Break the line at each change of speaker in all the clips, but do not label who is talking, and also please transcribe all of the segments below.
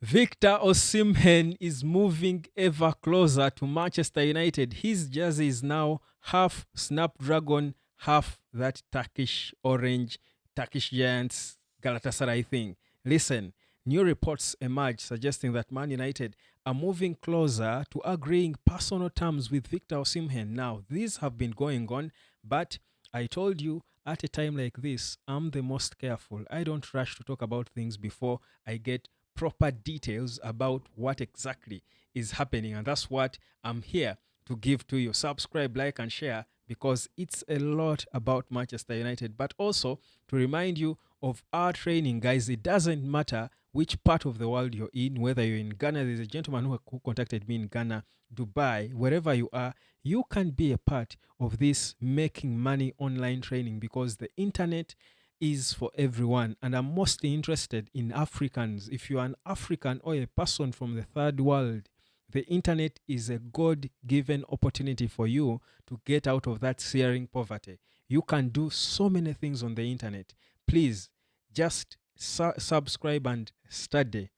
Victor Osimhen is moving ever closer to Manchester United. His jersey is now half Snapdragon, half that Turkish orange, Turkish Giants Galatasaray thing. Listen, new reports emerge suggesting that Man United are moving closer to agreeing personal terms with Victor Osimhen. Now, these have been going on, but I told you at a time like this, I'm the most careful. I don't rush to talk about things before I get proper details about what exactly is happening. And that's what I'm here to give to you. Subscribe, like, and share because it's a lot about Manchester United, but also to remind you of our training, guys. It doesn't matter which part of the world you're in, whether you're in Ghana. There's a gentleman who contacted me in Ghana, Dubai, wherever you are, you can be a part of this making money online training because the internet is for everyone. And I'm mostly interested in Africans. If you're an African or a person from the third world, the internet is a God given opportunity for you to get out of that searing poverty. You can do so many things on the internet. Please just subscribe and study.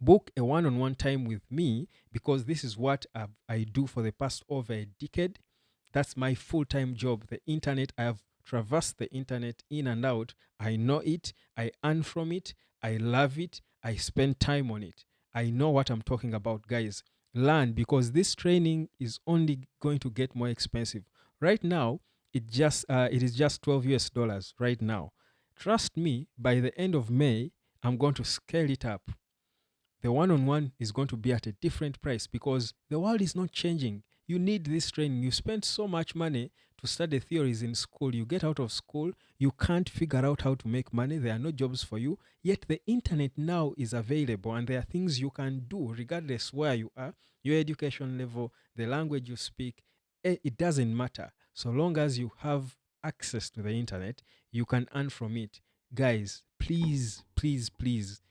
Book a one on one time with me because this is what I do for the past over a decade. That's my full time job. The internet, I have traversed the internet in and out. I know it. I earn from it. I love it. I spend time on it. I know what I'm talking about, guys. Learn because this training is only going to get more expensive. Right now, it is just 12 US dollars right now. Trust me, by the end of May, I'm going to scale it up. The one-on-one is going to be at a different price because the world is not changing. You need this training. You spend so much money to study theories in school. You get out of school, you can't figure out how to make money. There are no jobs for you. Yet the internet now is available and there are things you can do regardless where you are, your education level, the language you speak. It doesn't matter. So long as you have access to the internet, you can earn from it. Guys, please, please, please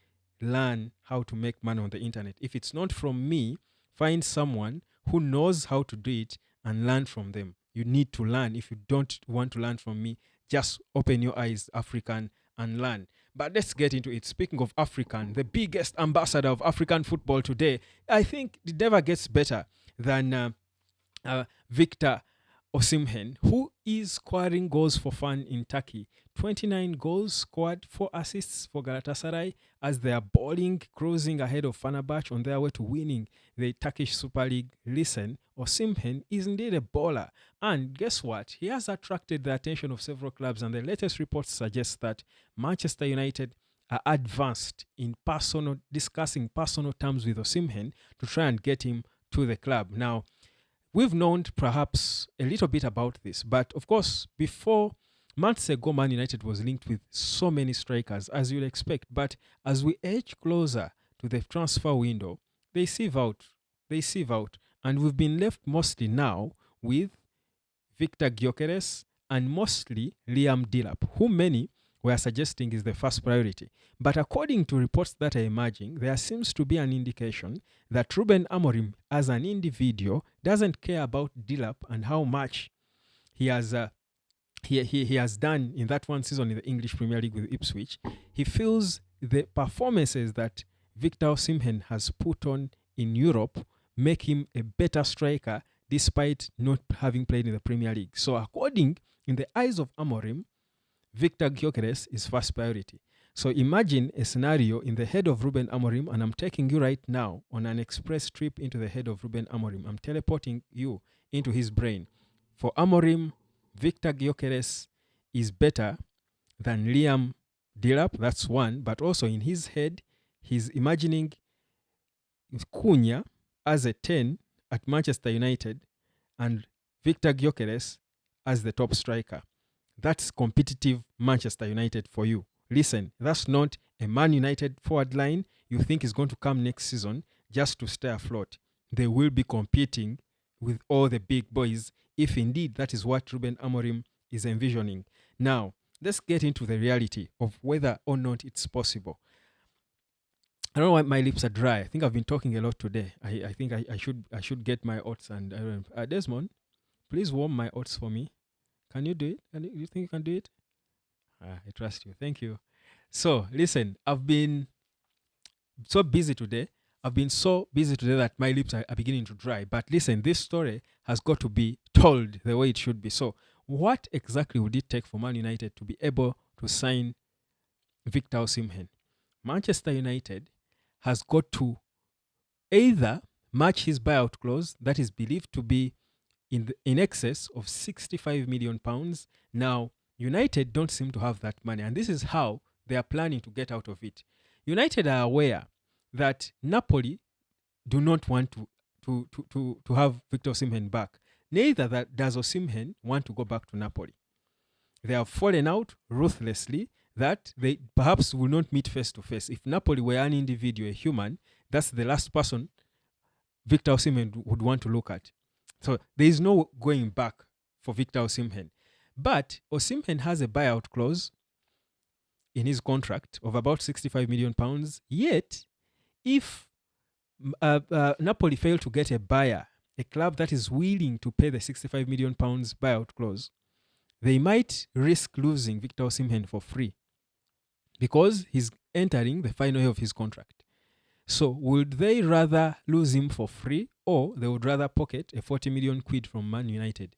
learn how to make money on the internet. If it's not from me, find someone who knows how to do it and learn from them. You need to learn. If you don't want to learn from me, just open your eyes, African, and learn. But let's get into it. Speaking of African, the biggest ambassador of African football today, I think it never gets better than Victor Osimhen, who is scoring goals for fun in Turkey. 29 goals scored, 4 assists for Galatasaray as they are balling, cruising ahead of Fenerbahce on their way to winning the Turkish Super League. Listen, Osimhen is indeed a baller. And guess what? He has attracted the attention of several clubs, and the latest reports suggest that Manchester United are advanced in discussing personal terms with Osimhen to try and get him to the club. Now, we've known perhaps a little bit about this, but of course, before months ago, Man United was linked with so many strikers, as you'd expect. But as we edge closer to the transfer window, they sieve out. And we've been left mostly now with Victor Gyökeres and mostly Liam Delap, who many were suggesting is the first priority. But according to reports that are emerging, there seems to be an indication that Ruben Amorim, as an individual, doesn't care about Delap and how much he has done in that one season in the English Premier League with Ipswich. He feels the performances that Victor Osimhen has put on in Europe make him a better striker despite not having played in the Premier League. So according, in the eyes of Amorim, Victor Gyökeres is first priority. So imagine a scenario in the head of Ruben Amorim, and I'm taking you right now on an express trip into the head of Ruben Amorim. I'm teleporting you into his brain. For Amorim, Victor Gyökeres is better than Liam Delap, that's one, but also in his head, he's imagining Cunha as a 10 at Manchester United and Victor Gyökeres as the top striker. That's competitive Manchester United for you. Listen, that's not a Man United forward line you think is going to come next season just to stay afloat. They will be competing with all the big boys if indeed that is what Ruben Amorim is envisioning. Now, let's get into the reality of whether or not it's possible. I don't know why my lips are dry. I think I've been talking a lot today. I think I should get my oats and Desmond, please warm my oats for me. Can you do it? You think you can do it? I trust you. Thank you. So, listen, I've been so busy today. I've been so busy today that my lips are beginning to dry. But listen, this story has got to be told the way it should be. So, what exactly would it take for Man United to be able to sign Victor Osimhen? Manchester United has got to either match his buyout clause that is believed to be in excess of 65 million pounds. Now, United don't seem to have that money, and this is how they are planning to get out of it. United are aware that Napoli do not want to have Victor Osimhen back. Neither that does Osimhen want to go back to Napoli. They have fallen out ruthlessly that they perhaps will not meet face to face. If Napoli were an individual, a human, that's the last person Victor Osimhen would want to look at. So there is no going back for Victor Osimhen. But Osimhen has a buyout clause in his contract of about 65 million pounds. Yet, if Napoli fail to get a buyer, a club that is willing to pay the 65 million pounds buyout clause, they might risk losing Victor Osimhen for free because he's entering the final year of his contract. So would they rather lose him for free, or they would rather pocket a 40 million quid from Man United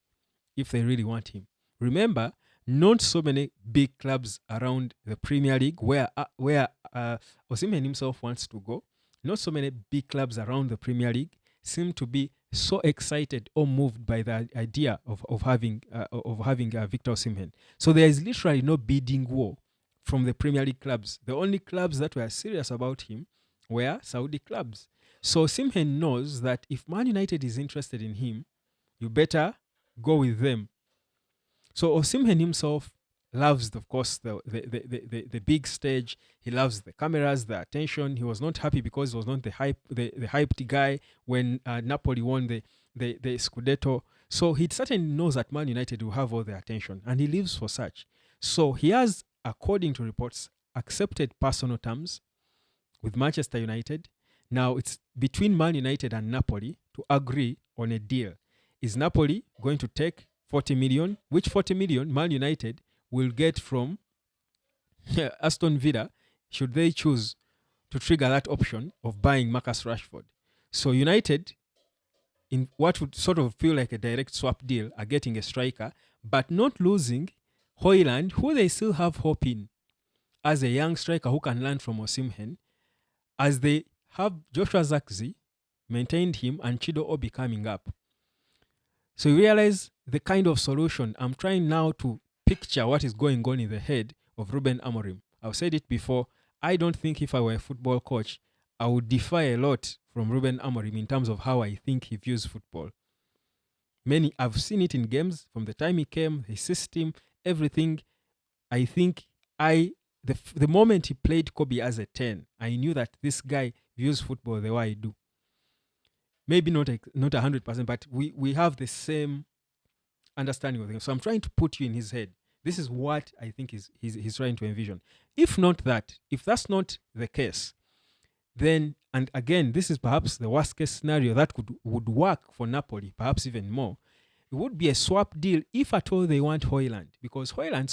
if they really want him? Remember, not so many big clubs around the Premier League where Osimhen himself wants to go. Not so many big clubs around the Premier League seem to be so excited or moved by the idea of having Victor Osimhen. So there is literally no bidding war from the Premier League clubs. The only clubs that were serious about him were Saudi clubs. So Osimhen knows that if Man United is interested in him, you better go with them. So Osimhen himself loves, of course, the big stage. He loves the cameras, the attention. He was not happy because he was not the hyped guy when Napoli won the Scudetto. So he certainly knows that Man United will have all the attention, and he lives for such. So he has, according to reports, accepted personal terms with Manchester United. Now it's between Man United and Napoli to agree on a deal. Is Napoli going to take 40 million? Which 40 million Man United will get from Aston Villa should they choose to trigger that option of buying Marcus Rashford. So United, in what would sort of feel like a direct swap deal, are getting a striker, but not losing Højlund, who they still have hope in as a young striker who can learn from Osimhen, as they have Joshua Zirkzee, maintained him, and Chido Obi coming up. So you realize the kind of solution. I'm trying now to picture what is going on in the head of Ruben Amorim. I've said it before. I don't think if I were a football coach, I would defy a lot from Ruben Amorim in terms of how I think he views football. I've seen it in games from the time he came, his system, everything. I think the moment he played Kobe as a 10, I knew that this guy views football the way I do. Maybe not 100%, but we have the same understanding of things. So I'm trying to put you in his head. This is what I think he's trying to envision. If that's not the case, then, and again, this is perhaps the worst case scenario that would work for Napoli, perhaps even more. It would be a swap deal if at all they want Højlund, because Højlund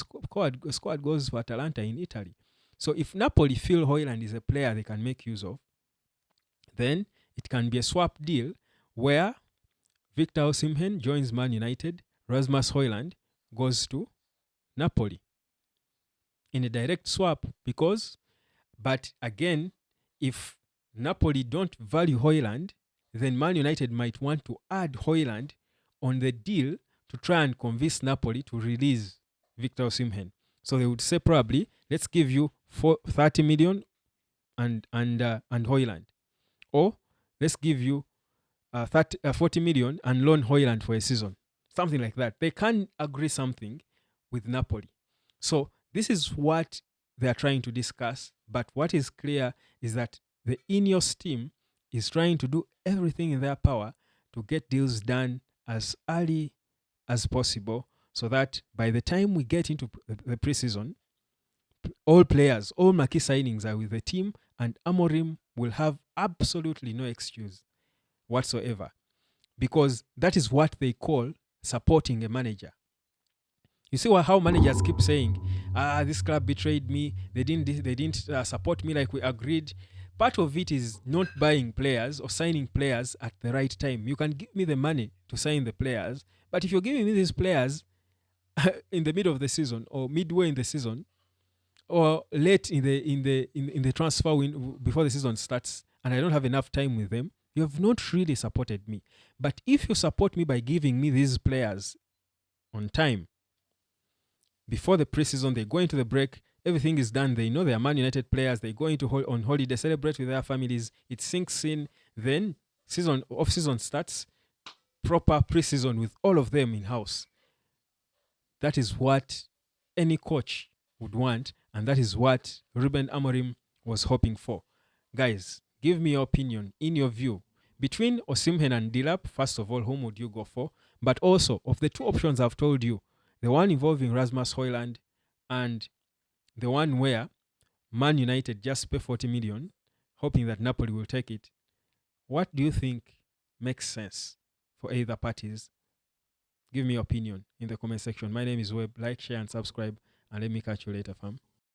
scored goals for Atalanta in Italy. So if Napoli feel Højlund is a player they can make use of, then it can be a swap deal where Victor Osimhen joins Man United, Rasmus Højlund goes to Napoli in a direct swap. But again, if Napoli don't value Højlund, then Man United might want to add Højlund on the deal to try and convince Napoli to release Victor Osimhen. So they would say probably, let's give you 30 million and Højlund. Or let's give you 40 million and loan Højlund for a season. Something like that. They can agree something with Napoli. So this is what they are trying to discuss. But what is clear is that the Ineos team is trying to do everything in their power to get deals done as early as possible, so that by the time we get into the preseason, all marquee signings are with the team, and Amorim will have absolutely no excuse whatsoever, because that is what they call supporting a manager. You see how managers keep saying, this club betrayed me, they didn't support me like we agreed. Part of it is not buying players or signing players at the right time. You can give me the money to sign the players, but if you're giving me these players in the middle of the season or midway in the season or late in the transfer before the season starts, and I don't have enough time with them, you have not really supported me. But if you support me by giving me these players on time, before the preseason, they go into the break, everything is done. They know they are Man United players. They go into on holiday, celebrate with their families. It sinks in. Then off season starts. Proper preseason with all of them in house. That is what any coach would want, and that is what Ruben Amorim was hoping for. Guys, give me your opinion. In your view, between Osimhen and Dilap, first of all, whom would you go for? But also, of the two options I've told you, the one involving Rasmus Højlund and the one where Man United just pay 40 million, hoping that Napoli will take it. What do you think makes sense for either parties? Give me your opinion in the comment section. My name is Webb. Like, share, and subscribe. And let me catch you later, fam.